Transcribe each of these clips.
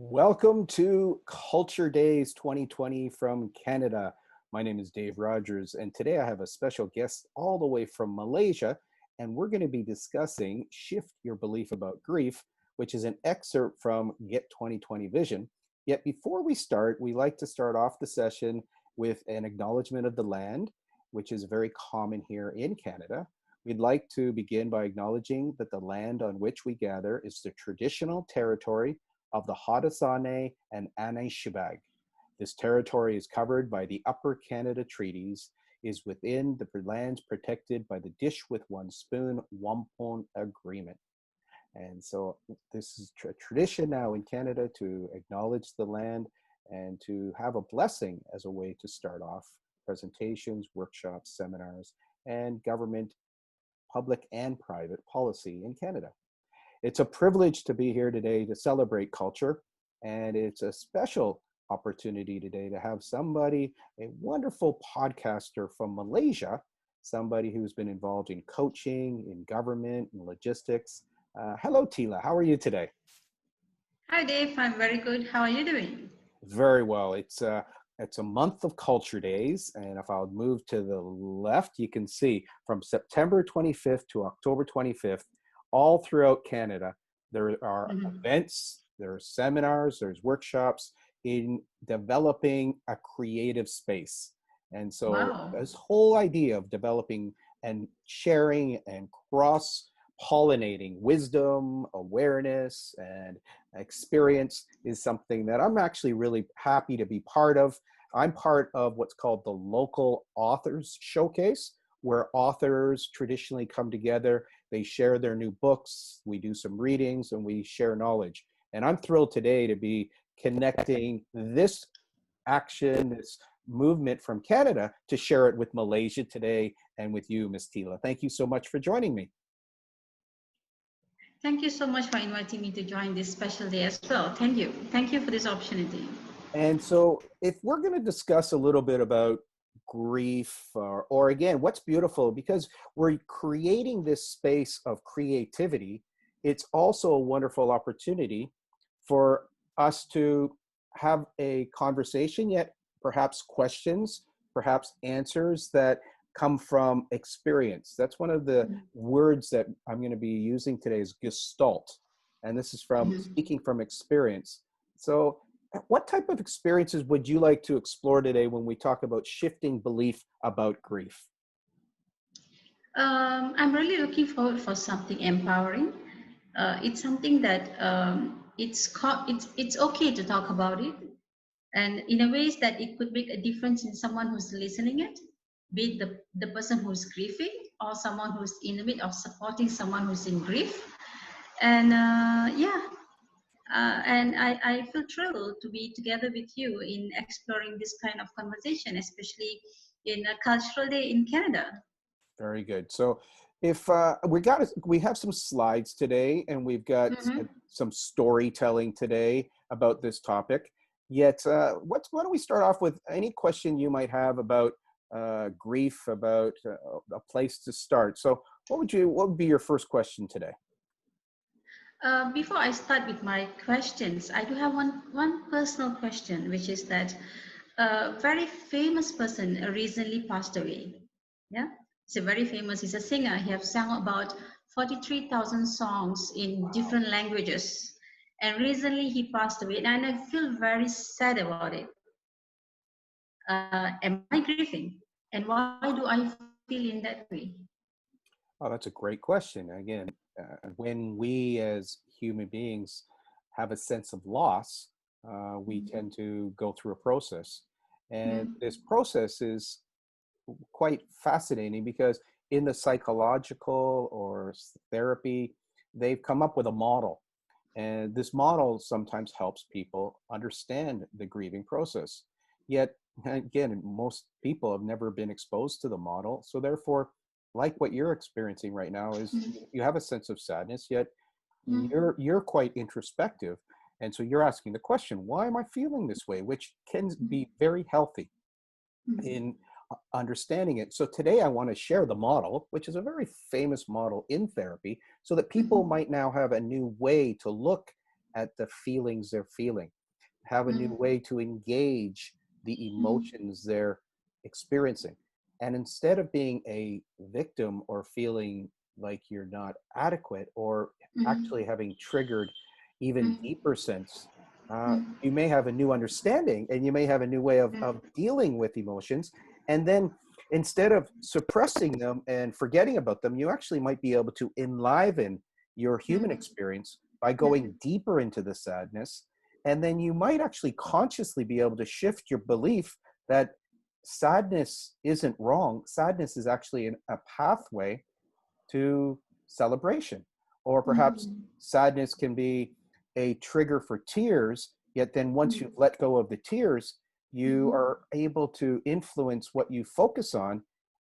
Welcome to Culture Days 2020 from Canada. My name is Dave Rogers, and today I have a special guest all the way from Malaysia, and we're going to be discussing Shift Your Belief About Grief, which is an excerpt from Get 2020 Vision. Yet before we start, we like to start off the session with an acknowledgement of the land, which is very common here in Canada. We'd like to begin by acknowledging that the land on which we gather is the traditional territory of the Haudenosaunee and Anishinaabe. This territory is covered by the Upper Canada Treaties, is within the lands protected by the Dish with One Spoon Wampum Agreement. And so this is a tradition now in Canada to acknowledge the land and to have a blessing as a way to start off presentations, workshops, seminars, and government, public and private policy in Canada. It's a privilege to be here today to celebrate culture, and it's a special opportunity today to have somebody, a wonderful podcaster from Malaysia, somebody who's been involved in coaching, in government, and logistics. Hello, Tila. How are you today? Hi, Dave. I'm very good. How are you doing? Very well. It's a month of Culture Days, and if I'll move to the left, you can see from September 25th to October 25th, all throughout Canada, there are events, there are seminars, there's workshops in developing a creative space. And so Wow. this whole idea of developing and sharing and cross-pollinating wisdom, awareness, and experience is something that I'm actually really happy to be part of. I'm part of what's called the Local Authors Showcase, where authors traditionally come together. They share their new books, we do some readings, and we share knowledge. And I'm thrilled today to be connecting this action, this movement from Canada, to share it with Malaysia today and with you, Ms. Tila. Thank you so much for joining me. Thank you so much for inviting me to join this special day as well. Thank you. Thank you for this opportunity. And so if we're going to discuss a little bit about grief or again, what's beautiful, because we're creating this space of creativity, it's also a wonderful opportunity for us to have a conversation, yet perhaps questions, perhaps answers that come from experience. That's one of the words that I'm going to be using today is gestalt. And this is from speaking from experience. So what type of experiences would you like to explore today when we talk about shifting belief about grief? I'm really looking forward for something empowering. It's something that it's okay to talk about it, and in a ways that it could make a difference in someone who's listening it, be it the person who's grieving or someone who's in the midst of supporting someone who's in grief. And and I feel thrilled to be together with you in exploring this kind of conversation, especially in a cultural day in Canada. Very good. So if we have some slides today, and we've got some storytelling today about this topic. Yet, why don't we start off with any question you might have about grief, about a place to start. So what would be your first question today? Before I start with my questions, I do have one personal question, which is that a very famous person recently passed away. Yeah, he's a very famous. He's a singer. He has sung about 43,000 songs in different languages, and recently he passed away. And I feel very sad about it. Am I grieving? And why do I feel in that way? Oh, that's a great question. Again, when we as human beings have a sense of loss, we tend to go through a process. And this process is quite fascinating because in the psychological or therapy, they've come up with a model. And this model sometimes helps people understand the grieving process. Yet, again, most people have never been exposed to the model. So therefore, like what you're experiencing right now is you have a sense of sadness, yet you're quite introspective. And so you're asking the question, why am I feeling this way? Which can be very healthy in understanding it. So today I want to share the model, which is a very famous model in therapy, so that people might now have a new way to look at the feelings they're feeling. have a new mm, way to engage the mm, emotions they're experiencing. And instead of being a victim or feeling like you're not adequate or mm, actually having triggered even mm, deeper sense, mm, you may have a new understanding and you may have a new way of dealing with emotions. And then instead of suppressing them and forgetting about them, you actually might be able to enliven your human mm, experience by mm, going deeper into the sadness. And then you might actually consciously be able to shift your belief that sadness isn't wrong. Sadness is actually a pathway to celebration. Or perhaps mm, sadness can be a trigger for tears, yet then once mm, you've let go of the tears, you mm, are able to influence what you focus on.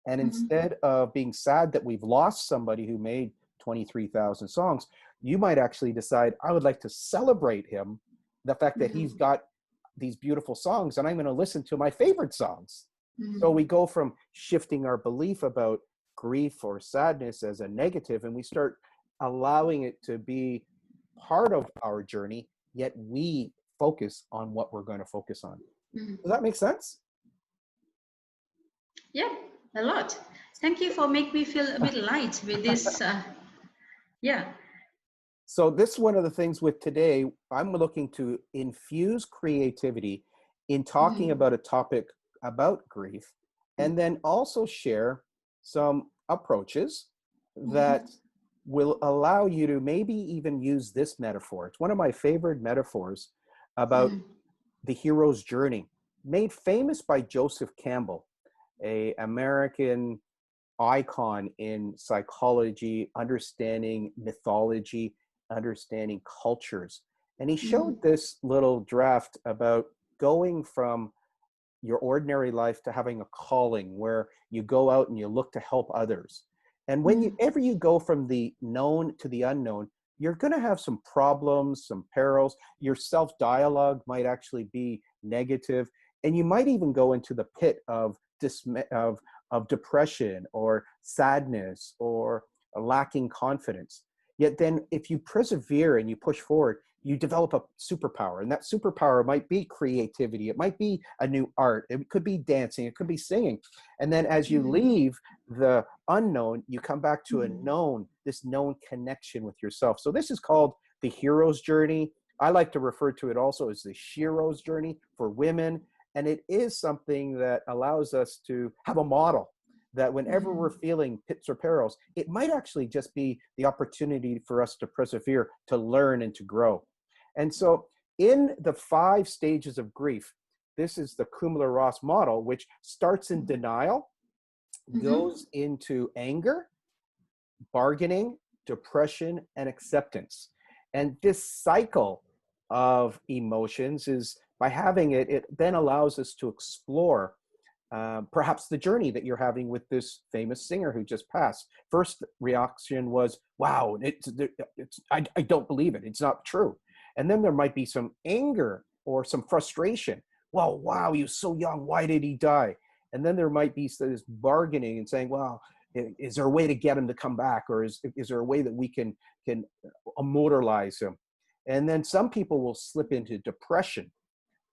And mm, instead of being sad that we've lost somebody who made 23,000 songs, you might actually decide, I would like to celebrate him, the fact that he's mm, got these beautiful songs, and I'm going to listen to my favorite songs. So mm, we go from shifting our belief about grief or sadness as a negative, and we start allowing it to be part of our journey, yet we focus on what we're going to focus on. mm. Does that make sense? Yeah, a lot. Thank you for making me feel a bit light with this. Yeah. So this is one of the things with today. I'm looking to infuse creativity in talking Mm, about a topic about grief, and then also share some approaches that mm, will allow you to maybe even use this metaphor. It's one of my favorite metaphors about mm, the hero's journey, made famous by Joseph Campbell, a American icon in psychology, understanding mythology, understanding cultures. And he showed mm, this little draft about going from your ordinary life to having a calling where you go out and you look to help others. And mm, whenever you go from the known to the unknown, you're going to have some problems, some perils. Your self dialogue might actually be negative, and you might even go into the pit of dismay, of depression or sadness or lacking confidence. Yet then, if you persevere and you push forward, you develop a superpower, and that superpower might be creativity, it might be a new art, it could be dancing, it could be singing. And then as you mm, leave the unknown, you come back to a mm, known, this known connection with yourself. So this is called the hero's journey. I like to refer to it also as the shero's journey for women. And it is something that allows us to have a model that whenever we're mm, feeling pits or perils, it might actually just be the opportunity for us to persevere, to learn, and to grow. And so, in the 5 stages of grief, this is the Kumler-Ross model, which starts in denial, mm, goes into anger, bargaining, depression, and acceptance. And this cycle of emotions is by having it, it then allows us to explore perhaps the journey that you're having with this famous singer who just passed. First reaction was, wow, I don't believe it. It's not true. And then there might be some anger or some frustration. Well, wow, he was so young. Why did he die? And then there might be this bargaining and saying, well, is there a way to get him to come back? Or is there a way that we can immortalize him? And then some people will slip into depression,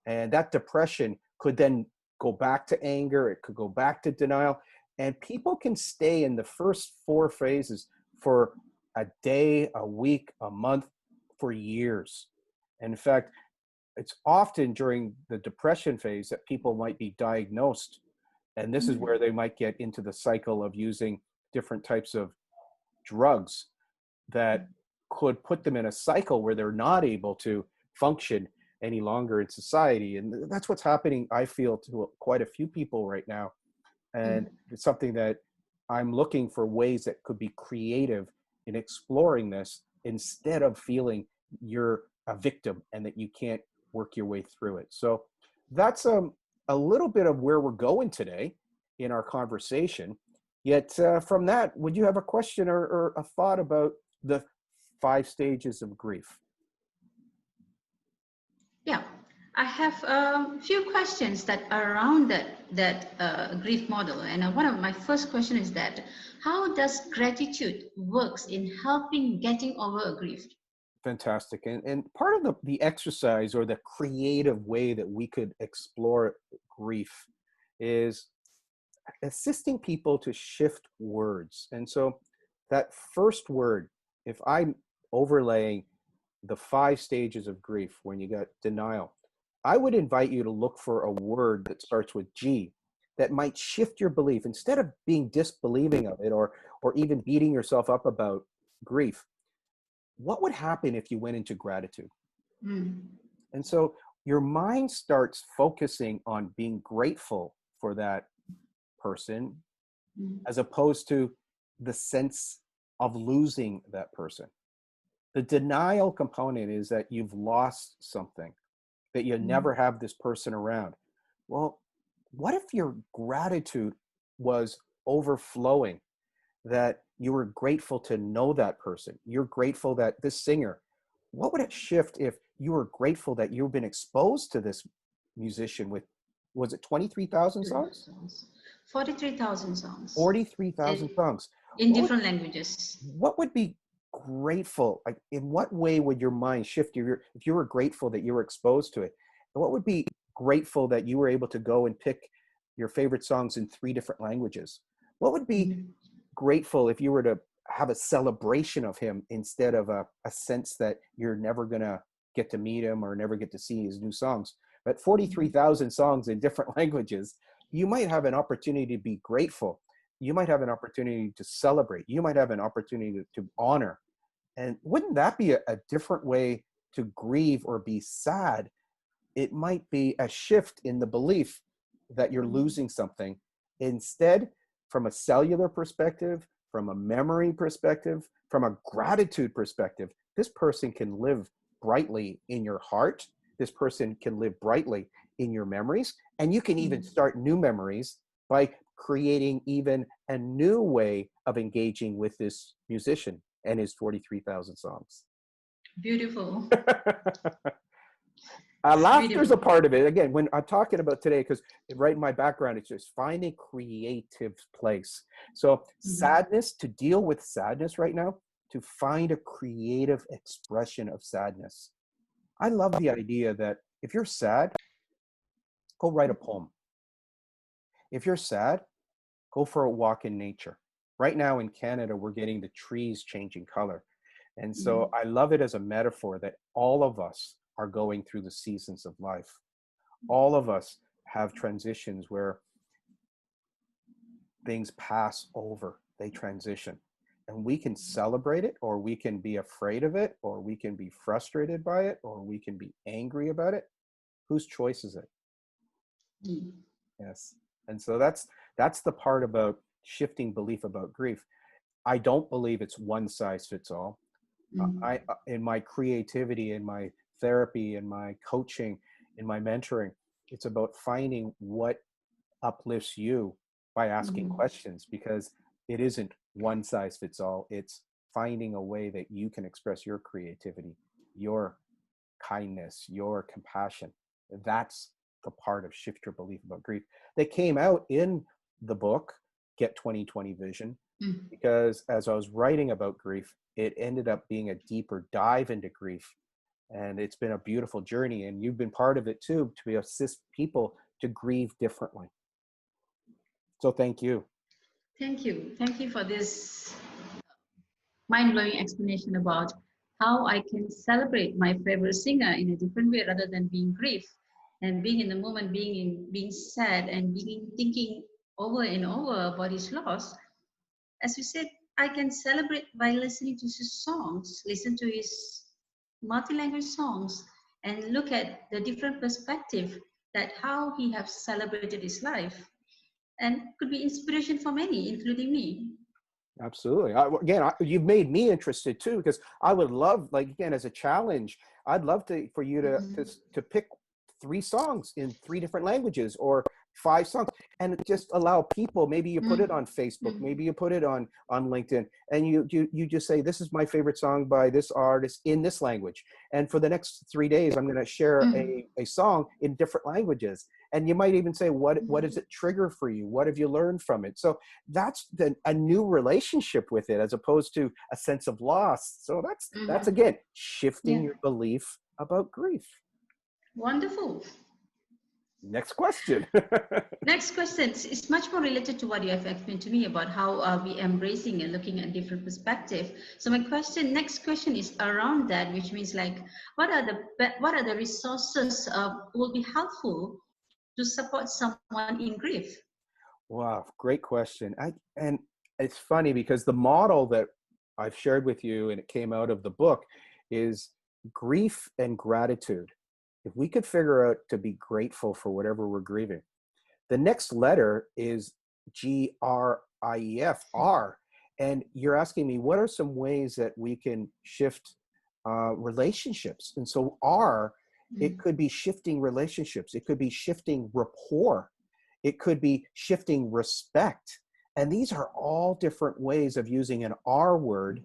and that depression could then go back to anger, it could go back to denial. And people can stay in the first 4 phases for a day, a week, a month, for years. And in fact, it's often during the depression phase that people might be diagnosed. And this is mm, where they might get into the cycle of using different types of drugs that could put them in a cycle where they're not able to function any longer in society. And that's what's happening, I feel, to quite a few people right now. And mm. it's something that I'm looking for ways that could be creative in exploring this instead of feeling you're a victim and that you can't work your way through it. So that's a little bit of where we're going today in our conversation. Yet from that, would you have a question or a thought about the 5 stages of grief? Yeah, I have a few questions that are around that grief model, and one of my first question is that how does gratitude works in helping getting over a grief? Fantastic. And part of the exercise or the creative way that we could explore grief is assisting people to shift words. And so that first word, if I'm overlaying the 5 stages of grief, when you got denial, I would invite you to look for a word that starts with G that might shift your belief instead of being disbelieving of it or even beating yourself up about grief. What would happen if you went into gratitude? Mm. And so your mind starts focusing on being grateful for that person Mm. as opposed to the sense of losing that person. The denial component is that you've lost something, that you Mm. never have this person around. Well, what if your gratitude was overflowing, that you were grateful to know that person? You're grateful that this singer, what would it shift if you were grateful that you've been exposed to this musician with, was it 23,000 songs? Songs. 43,000 songs 43,000 in, songs. in What would different languages. what would be grateful, like in what way would your mind shift if you were grateful that you were exposed to it? And what would be grateful that you were able to go and pick your favorite songs in 3 different languages? What would be Mm. grateful if you were to have a celebration of him instead of a sense that you're never gonna get to meet him or never get to see his new songs? But 43,000 songs in different languages, you might have an opportunity to be grateful. You might have an opportunity to celebrate. You might have an opportunity to honor. And wouldn't that be a different way to grieve or be sad? It might be a shift in the belief that you're losing something. Instead, from a cellular perspective, from a memory perspective, from a gratitude perspective, this person can live brightly in your heart. This person can live brightly in your memories. And you can even Mm. start new memories by creating even a new way of engaging with this musician and his 43,000 songs. Beautiful. Laughter's a Beautiful. part of it. Again, when I'm talking about today, because right in my background, it's just find a creative place. So Mm. sadness, to deal with sadness right now, to find a creative expression of sadness. I love the idea that if you're sad, go write a poem. If you're sad, go for a walk in nature. Right now in Canada, we're getting the trees changing color. And so Mm. I love it as a metaphor that all of us are going through the seasons of life. All of us have transitions where things pass over, they transition. And we can celebrate it, or we can be afraid of it, or we can be frustrated by it, or we can be angry about it. Whose choice is it? Mm. Yes. And so that's the part about shifting belief about grief. I don't believe it's one size fits all. Mm. I in my creativity, in my therapy, in my coaching, in my mentoring, it's about finding what uplifts you by asking Mm. questions, because it isn't one size fits all. It's finding a way that you can express your creativity, your kindness, your compassion. That's the part of shift your belief about grief that came out in the book Get 2020 Vision, Mm. because as I was writing about grief, it ended up being a deeper dive into grief. And it's been a beautiful journey. And you've been part of it too, to assist people to grieve differently. So thank you. Thank you. Thank you for this mind-blowing explanation about how I can celebrate my favorite singer in a different way rather than being grief and being in the moment, being sad and being thinking over and over about his loss. As you said, I can celebrate by listening to his songs, listen to his multi-language songs, and look at the different perspective that how he has celebrated his life and could be inspiration for many, including me. Absolutely. You've made me interested too, because I would love, like, again, as a challenge, I'd love for you Mhm. to pick 3 songs in 3 different languages, or 5 songs, and just allow people. Maybe you put it Mm. on Facebook, Mm. maybe you put it on LinkedIn, and you just say, this is my favorite song by this artist in this language. And for the next 3 days, I'm going to share Mm. a song in different languages. And you might even say, what does it trigger for you? What have you learned from it? So that's a new relationship with it, as opposed to a sense of loss. So that's Mhm. again, shifting Yeah. your belief about grief. Wonderful. Next question. Next question is much more related to what you have explained to me about how we embracing and looking at different perspective. So my next question is around that, which means like, what are the resources will be helpful to support someone in grief? Wow, great question. And it's funny because the model that I've shared with you and it came out of the book is grief and gratitude. If we could figure out to be grateful for whatever we're grieving, the next letter is GRIEF, R. And you're asking me, what are some ways that we can shift relationships? And so R, it could be shifting relationships. It could be shifting rapport. It could be shifting respect. And these are all different ways of using an R word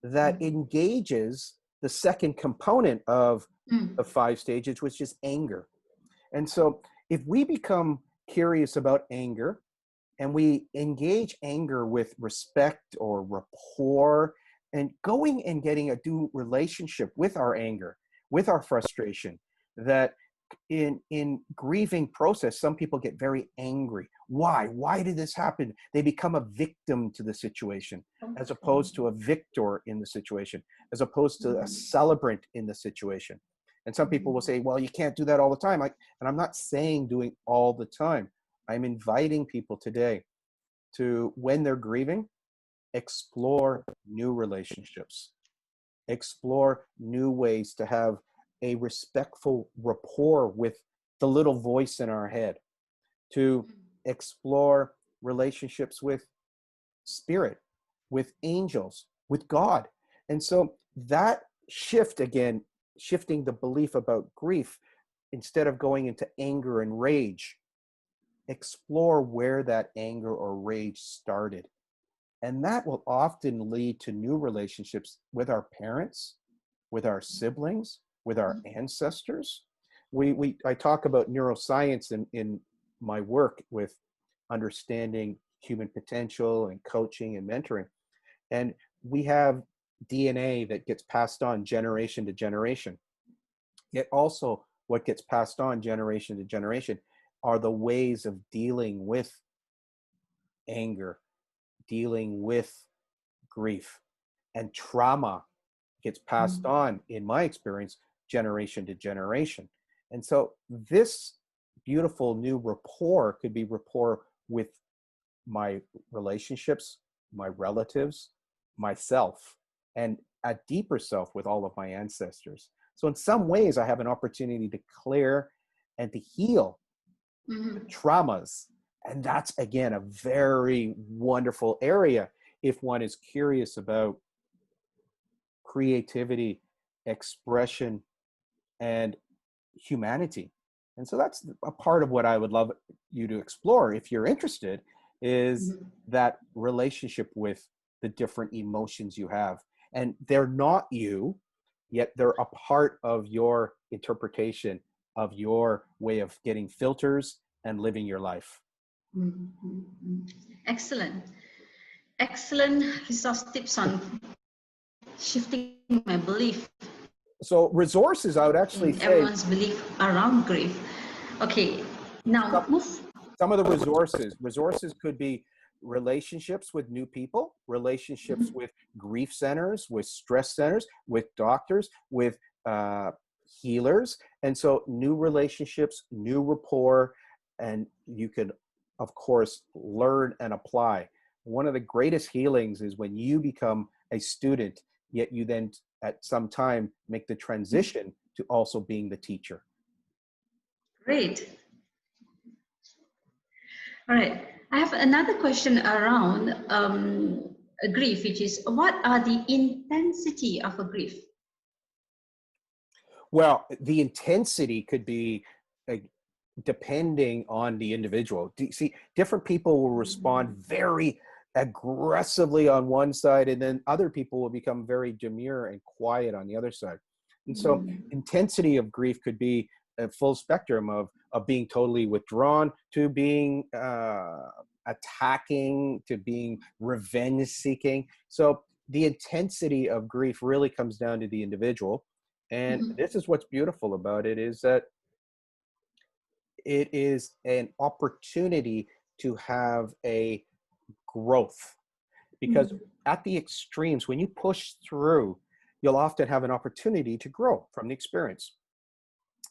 that engages the second component of Mm. the 5 stages, which is anger. And so if we become curious about anger and we engage anger with respect or rapport and going and getting a new relationship with our anger, with our frustration, that in grieving process, some people get very angry. Why did this happen? They become a victim to the situation as opposed to a victor in the situation, as opposed to a celebrant in the situation. And some people will say, well, you can't do that all the time. And I'm not saying doing all the time. I'm inviting people today to, when they're grieving, explore new relationships, explore new ways to have a respectful rapport with the little voice in our head, to explore relationships with spirit, with angels, with God. And so that shift, again, shifting the belief about grief, instead of going into anger and rage, explore where that anger or rage started. And that will often lead to new relationships with our parents, with our siblings, with our ancestors. I talk about neuroscience in my work with understanding human potential and coaching and mentoring. And we have DNA that gets passed on generation to generation. Yet also what gets passed on generation to generation are the ways of dealing with anger, dealing with grief, and trauma gets passed on, in my experience, generation to generation. And so this beautiful new rapport could be rapport with my relationships, my relatives, myself, and a deeper self with all of my ancestors. So in some ways, I have an opportunity to clear and to heal the traumas. And that's, again, a very wonderful area if one is curious about creativity, expression, and humanity. And so that's a part of what I would love you to explore, if you're interested, is that relationship with the different emotions you have. And they're not you, yet they're a part of your interpretation of your way of getting filters and living your life. Excellent. Excellent resource tips on shifting my belief So resources, I would actually in say, everyone's belief around grief. Okay, now move. some of the resources could be relationships with new people, relationships with grief centers, with stress centers, with doctors, with healers. And so new relationships, new rapport, and you can, of course, learn and apply. One of the greatest healings is when you become a student, yet you then at some time make the transition to also being the teacher. Great. All right. I have another question around grief, which is what are the intensity of a grief? Well, the intensity could be depending on the individual. See, different people will respond very aggressively on one side, and then other people will become very demure and quiet on the other side. And so intensity of grief could be a full spectrum of of being totally withdrawn to being attacking to being revenge seeking. So the intensity of grief really comes down to the individual. And Mhm. this is what's beautiful about it, is that it is an opportunity to have a growth, because Mhm. at the extremes, when you push through, you'll often have an opportunity to grow from the experience.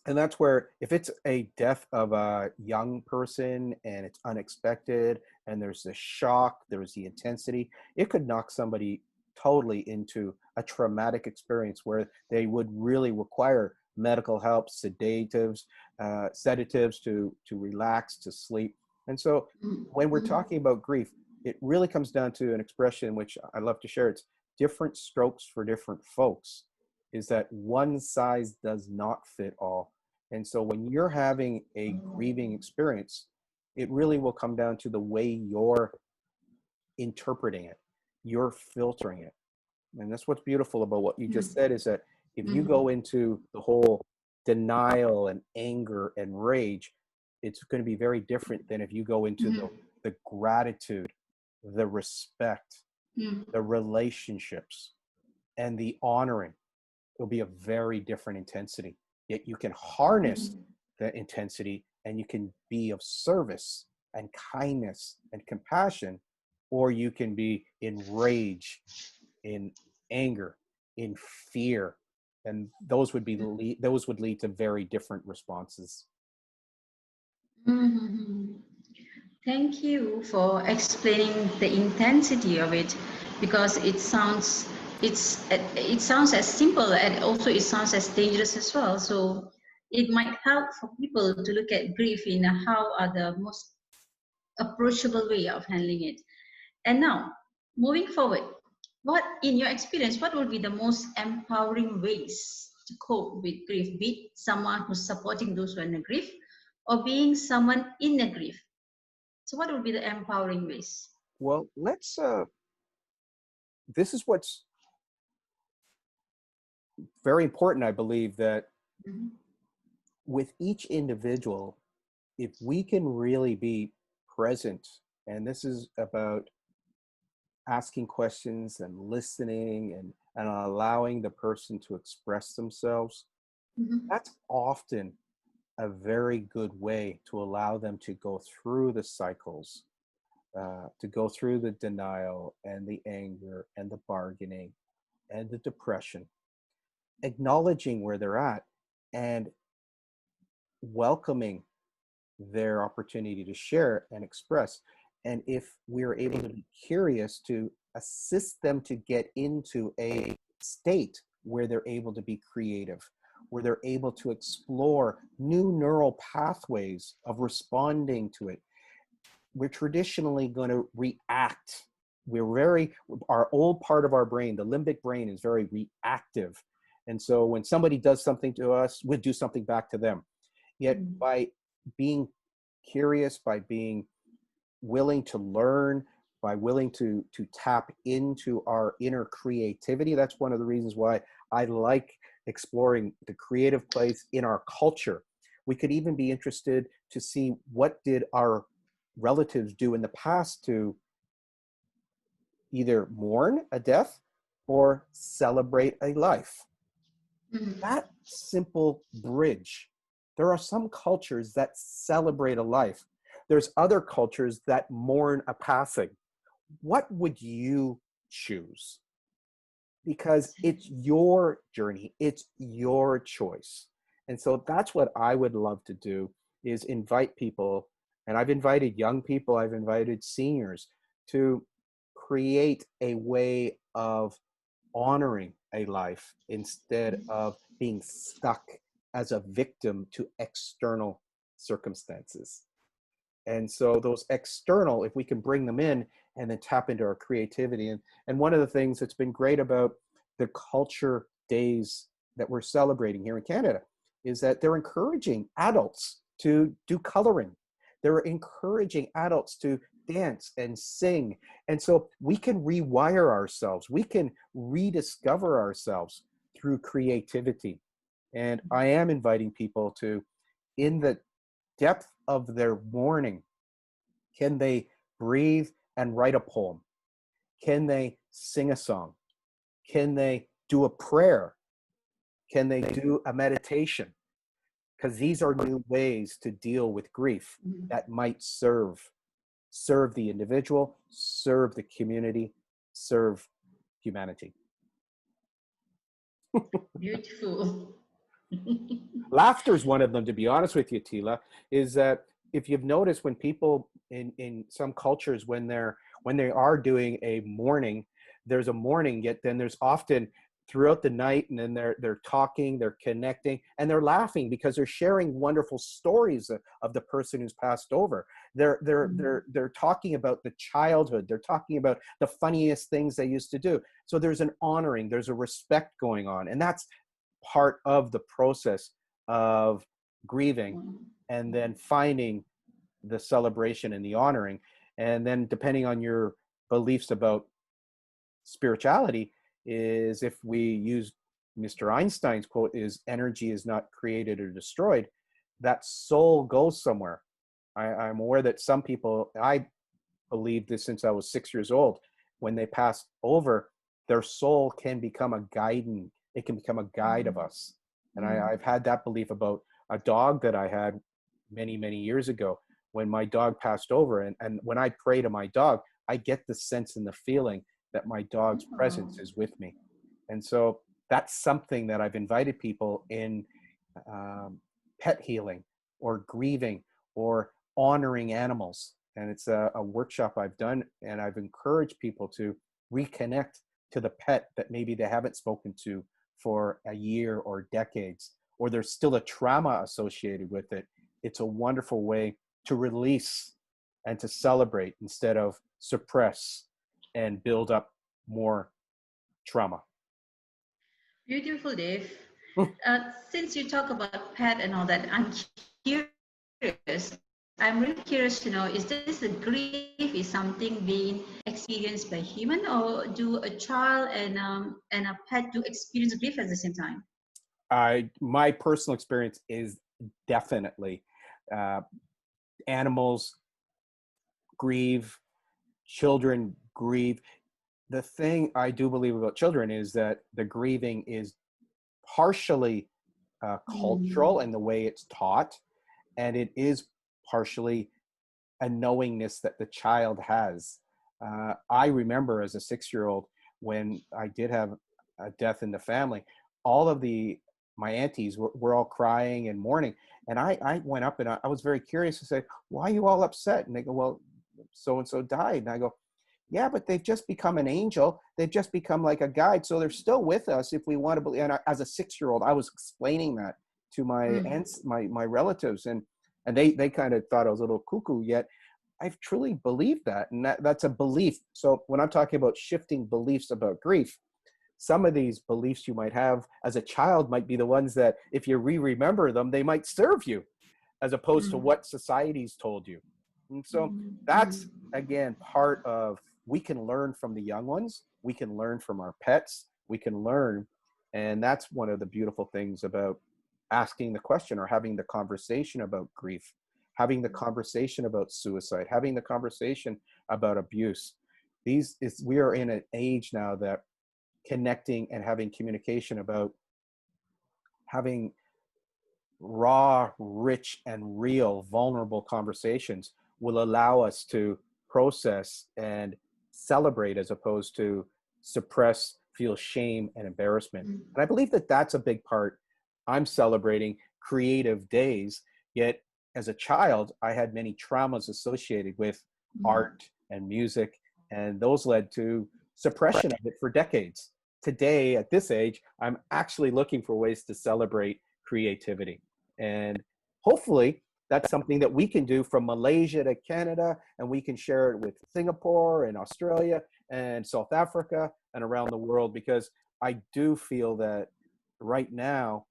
And that's where, if it's a death of a young person and it's unexpected and there's the shock, there's the intensity, it could knock somebody totally into a traumatic experience where they would really require medical help, sedatives to relax, to sleep. And so when we're Mhm. talking about grief, it really comes down to an expression which I love to share. It's different strokes for different folks, is that one size does not fit all. And so when you're having a grieving experience, it really will come down to the way you're interpreting it, you're filtering it. And that's what's beautiful about what you just Mhm. said, is that if you Mhm. go into the whole denial and anger and rage, it's going to be very different than if you go into Mhm. the gratitude, the respect, Mhm. the relationships, and the honoring. It'll be a very different intensity. Yet you can harness Mhm. the intensity and you can be of service and kindness and compassion, or you can be in rage, in anger, in fear. And those would lead to very different responses. Mhm. Thank you for explaining the intensity of it, because it sounds as simple, and also it sounds as dangerous as well. So it might help for people to look at grief in how are the most approachable way of handling it. And now, moving forward, what in your experience, what would be the most empowering ways to cope with grief? Be it someone who's supporting those who are in a grief, or being someone in a grief. So what would be the empowering ways? Well, this is what's very important, I believe, that Mhm. with each individual, if we can really be present, and this is about asking questions and listening and allowing the person to express themselves, Mhm. that's often a very good way to allow them to go through the cycles, to go through the denial and the anger and the bargaining and the depression, acknowledging where they're at and welcoming their opportunity to share and express. And if we're able to be curious, to assist them to get into a state where they're able to be creative, where they're able to explore new neural pathways of responding to it. We're traditionally going to react. Our old part of our brain, the limbic brain, is very reactive. And so when somebody does something to us, we do something back to them. Yet Mhm. by being curious, by being willing to learn, by willing to tap into our inner creativity, that's one of the reasons why I like exploring the creative place in our culture. We could even be interested to see what did our relatives do in the past to either mourn a death or celebrate a life. Mhm. That simple bridge. There are some cultures that celebrate a life. There's other cultures that mourn a passing. What would you choose? Because it's your journey, it's your choice. And so that's what I would love to do, is invite people, and I've invited young people, I've invited seniors, to create a way of honoring a life instead of being stuck as a victim to external circumstances. And so those external, if we can bring them in and then tap into our creativity. And one of the things that's been great about the culture days that we're celebrating here in Canada is that they're encouraging adults to do coloring. They're encouraging adults to dance and sing. And so we can rewire ourselves. We can rediscover ourselves through creativity. And I am inviting people to, in the depth of their mourning? Can they breathe and write a poem? Can they sing a song? Can they do a prayer? Can they do a meditation? Because these are new ways to deal with grief that might serve the individual, serve the community, serve humanity. Beautiful. Laughter is one of them, to be honest with you, Tila, is that if you've noticed when people in some cultures, when they are doing a mourning, there's a mourning, yet then there's often throughout the night, and then they're talking, they're connecting, and they're laughing because they're sharing wonderful stories of the person who's passed over. They're talking about the childhood, they're talking about the funniest things they used to do. So there's an honoring, there's a respect going on, and that's part of the process of grieving, and then finding the celebration and the honoring. And then depending on your beliefs about spirituality, is if we use Mr. Einstein's quote, is energy is not created or destroyed, that soul goes somewhere. I'm aware that some people, I believe this since I was 6 years old, when they pass over, their soul can become a guiding, it can become a guide of us. And I've had that belief about a dog that I had many, many years ago. When my dog passed over, and when I pray to my dog, I get the sense and the feeling that my dog's presence is with me. And so that's something that I've invited people in, pet healing or grieving or honoring animals. And it's a workshop I've done, and I've encouraged people to reconnect to the pet that maybe they haven't spoken to for a year or decades, or there's still a trauma associated with it. It's a wonderful way to release and to celebrate instead of suppress and build up more trauma. Beautiful, Dave. Since you talk about pet and all that, I'm curious. I'm really curious to know, is this a grief is something being experienced by human, or do a child and a pet do experience grief at the same time? My personal experience is definitely uh, animals grieve, children grieve. The thing I do believe about children is that the grieving is partially cultural in the way it's taught, and it is partially a knowingness that the child has. I remember as a 6-year-old, when I did have a death in the family, all of my aunties were all crying and mourning. And I went up and I was very curious to say, why are you all upset? And they go, well, so-and-so died. And I go, yeah, but they've just become an angel. They've just become like a guide. So they're still with us if we want to believe. And as a 6-year-old, I was explaining that to my aunts, my relatives. And they kind of thought I was a little cuckoo, yet I've truly believed that. And that's a belief. So when I'm talking about shifting beliefs about grief, some of these beliefs you might have as a child might be the ones that if you remember them, they might serve you, as opposed to what society's told you. And so that's, again, part of, we can learn from the young ones. We can learn from our pets. We can learn. And that's one of the beautiful things about asking the question or having the conversation about grief, having the conversation about suicide, having the conversation about abuse. We are in an age now that connecting and having communication about having raw, rich, and real, vulnerable conversations will allow us to process and celebrate as opposed to suppress, feel shame and embarrassment. And I believe that that's a big part. I'm celebrating creative days, yet as a child, I had many traumas associated with art and music, and those led to suppression of it for decades. Today, at this age, I'm actually looking for ways to celebrate creativity. And hopefully that's something that we can do from Malaysia to Canada, and we can share it with Singapore and Australia and South Africa and around the world, because I do feel that right now,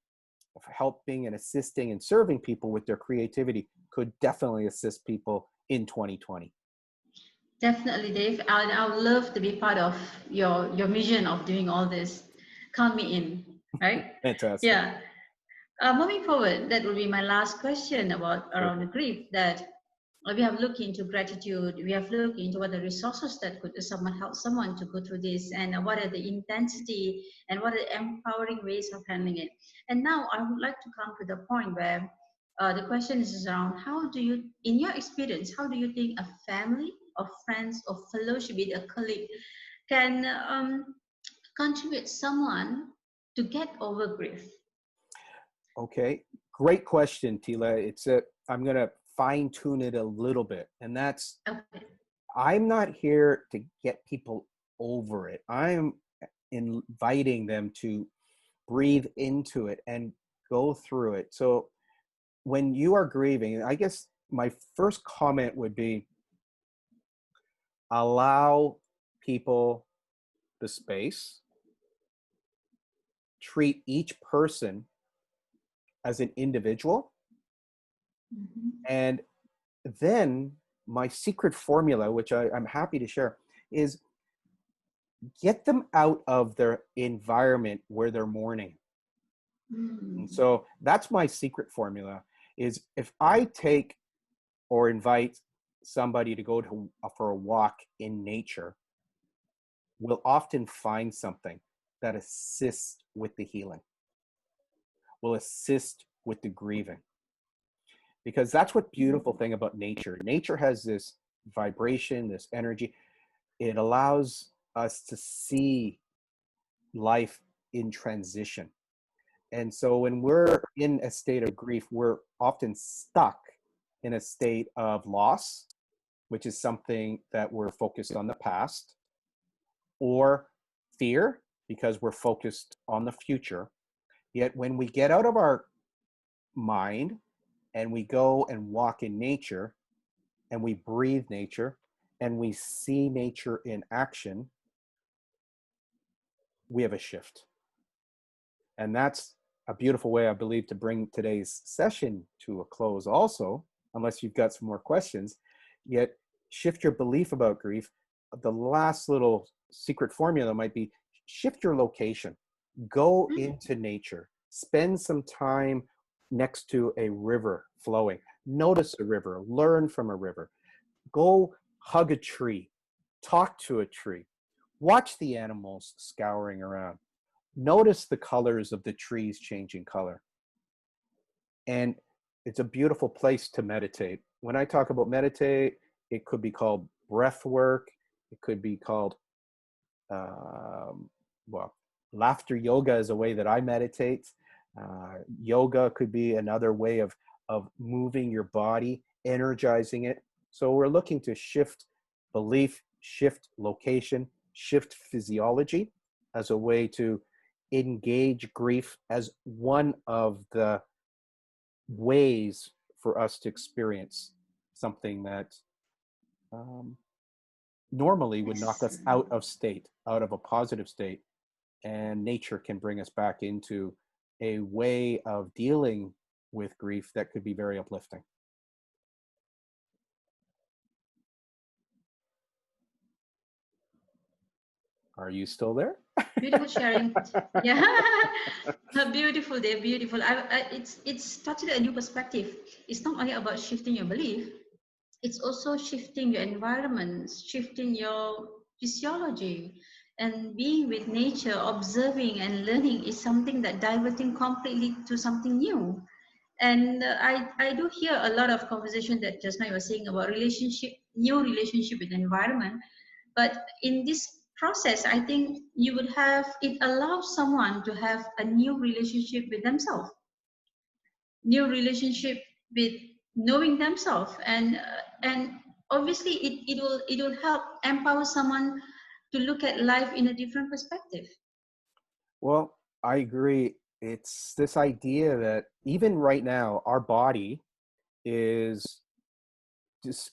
helping and assisting and serving people with their creativity could definitely assist people in 2020. Definitely, Dave. I would love to be part of your mission of doing all this. Count me in, right? Fantastic. Yeah. Moving forward, that will be my last question about around the Perfect. grief. That we have looked into gratitude. We have looked into what the resources that could someone help someone to go through this, and what are the intensity and what are the empowering ways of handling it. And now I would like to come to the point where the question is around how do you, in your experience, how do you think a family or friends or fellowship with a colleague can contribute someone to get over grief? Okay, great question, Tila. I'm going to fine tune it a little bit. And that's, Okay. I'm not here to get people over it. I'm inviting them to breathe into it and go through it. So when you are grieving, I guess my first comment would be allow people the space, treat each person as an individual, Mhm. and then my secret formula, which I'm happy to share, is get them out of their environment where they're mourning. And Mm. so that's my secret formula is if I take or invite somebody to go to for a walk in nature, we'll often find something that assists with the healing, will assist with the grieving. Because that's what beautiful thing about nature. Nature has this vibration, this energy. It allows us to see life in transition. And so when we're in a state of grief, we're often stuck in a state of loss, which is something that we're focused on the past, or fear, because we're focused on the future. Yet when we get out of our mind and we go and walk in nature and we breathe nature and we see nature in action, we have a shift. And that's a beautiful way, I believe, to bring today's session to a close also, unless you've got some more questions. Yet shift your belief about grief. The last little secret formula might be shift your location. Go into nature. Spend some time next to a river flowing. Notice a river. Learn from a river. Go hug a tree. Talk to a tree. Watch the animals scouring around. Notice the colors of the trees changing color. And it's a beautiful place to meditate. When I talk about meditate, it could be called breath work. It could be called, um, well, laughter yoga is a way that I meditate. Yoga could be another way of moving your body, energizing it. So we're looking to shift belief, shift location, shift physiology as a way to engage grief as one of the ways for us to experience something that um, normally would knock Yes. us out of state, out of a positive state. And nature can bring us back into a way of dealing with grief that could be very uplifting. Are you still there? Beautiful sharing. Yeah. Beautiful. They're beautiful. It's totally a new perspective. It's not only about shifting your belief, it's also shifting your environment, shifting your physiology. And being with nature, observing and learning is something that diverting completely to something new. And I do hear a lot of conversation that just now you were saying about relationship, new relationship with the environment. But in this process, I think you would have, it allows someone to have a new relationship with themselves, new relationship with knowing themselves, and obviously it will help empower someone to look at life in a different perspective. Well, I agree. It's this idea that even right now, our body is just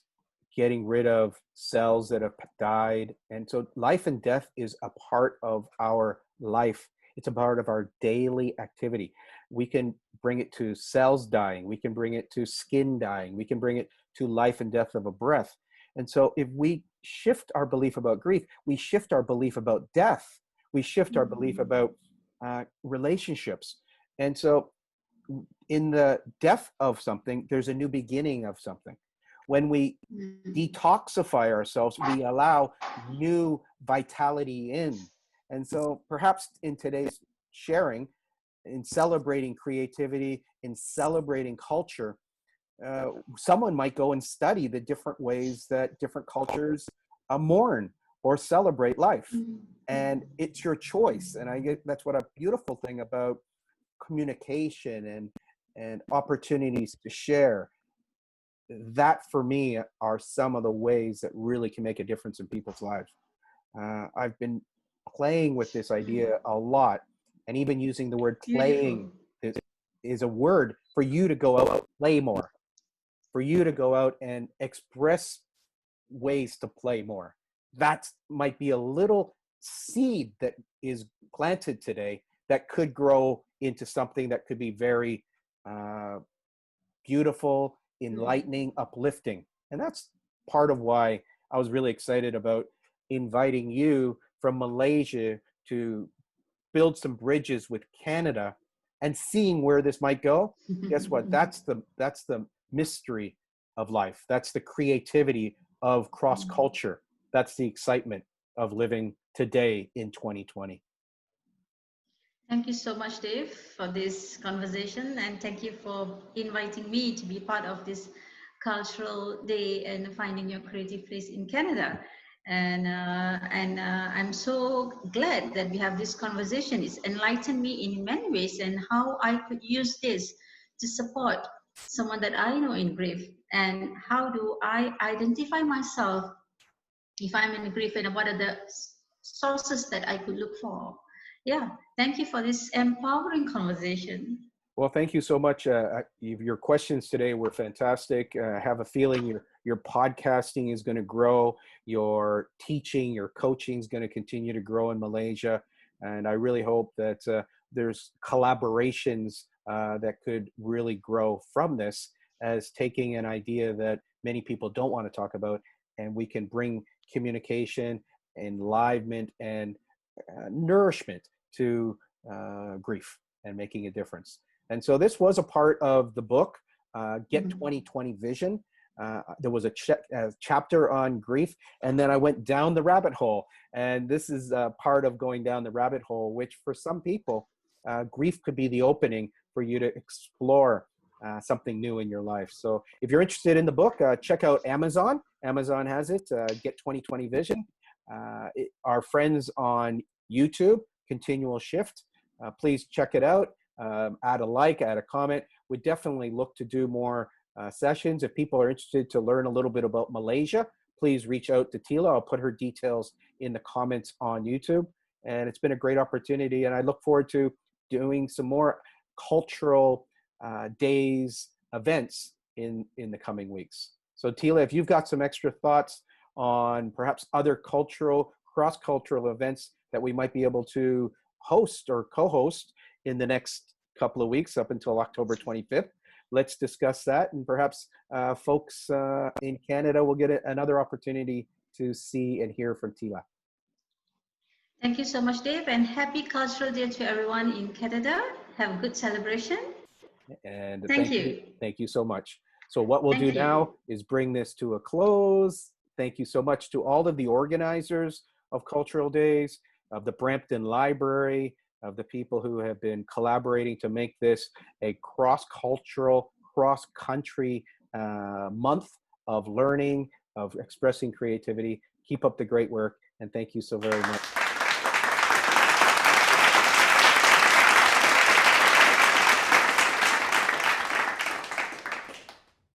getting rid of cells that have died. And so life and death is a part of our life. It's a part of our daily activity. We can bring it to cells dying. We can bring it to skin dying. We can bring it to life and death of a breath. And so if we shift our belief about grief, we shift our belief about death. We shift our belief Mhm. about relationships. And so in the death of something, there's a new beginning of something. When we detoxify ourselves, we allow new vitality in. And so perhaps in today's sharing, in celebrating creativity, in celebrating culture, someone might go and study the different ways that different cultures mourn or celebrate life. And it's your choice. And I get that's what a beautiful thing about communication and opportunities to share. That for me are some of the ways that really can make a difference in people's lives. I've been playing with this idea a lot, and even using the word playing Beautiful. is a word for you to go out and play more, for you to go out and express ways to play more. That might be a little seed that is planted today that could grow into something that could be very beautiful, enlightening, uplifting. And that's part of why I was really excited about inviting you from Malaysia to build some bridges with Canada and seeing where this might go. Guess what? That's the mystery of life. That's the creativity of cross culture. That's the excitement of living today in 2020. Thank you so much, Dave, for this conversation, and thank you for inviting me to be part of this cultural day and finding your creative place in Canada. And I'm so glad that we have this conversation. It's enlightened me in many ways, and how I could use this to support someone that I know in grief, and how do I identify myself if I'm in grief, and what are the sources that I could look for. Yeah, thank you for this empowering conversation. Well, thank you so much. Your questions today were fantastic. I have a feeling your podcasting is going to grow. Your teaching, your coaching is going to continue to grow in Malaysia. And I really hope that there's collaborations that could really grow from this, as taking an idea that many people don't want to talk about, and we can bring communication, enlivenment, and nourishment to grief and making a difference. And so this was a part of the book, Get 2020 Vision. There was a chapter on grief, and then I went down the rabbit hole. And this is part of going down the rabbit hole, which for some people, grief could be the opening for you to explore something new in your life. So if you're interested in the book, check out Amazon. Amazon has it, Get 2020 Vision. Our friends on YouTube, Continual Shift, please check it out. Add a like, add a comment. We definitely look to do more sessions. If people are interested to learn a little bit about Malaysia, please reach out to Tila. I'll put her details in the comments on YouTube. And it's been a great opportunity. And I look forward to doing some more cultural days, events in the coming weeks. So Tila, if you've got some extra thoughts on perhaps other cross-cultural events that we might be able to host or co-host in the next couple of weeks up until October 25th, let's discuss that. And perhaps folks in Canada will get another opportunity to see and hear from Tila. Thank you so much, Dave, and happy Cultural Day to everyone in Canada. Have a good celebration. And thank you. Thank you so much. So what we'll do now is bring this to a close. Thank you so much to all of the organizers of Cultural Days, of the Brampton Library, of the people who have been collaborating to make this a cross-cultural, cross-country month of learning, of expressing creativity. Keep up the great work, and thank you so very much.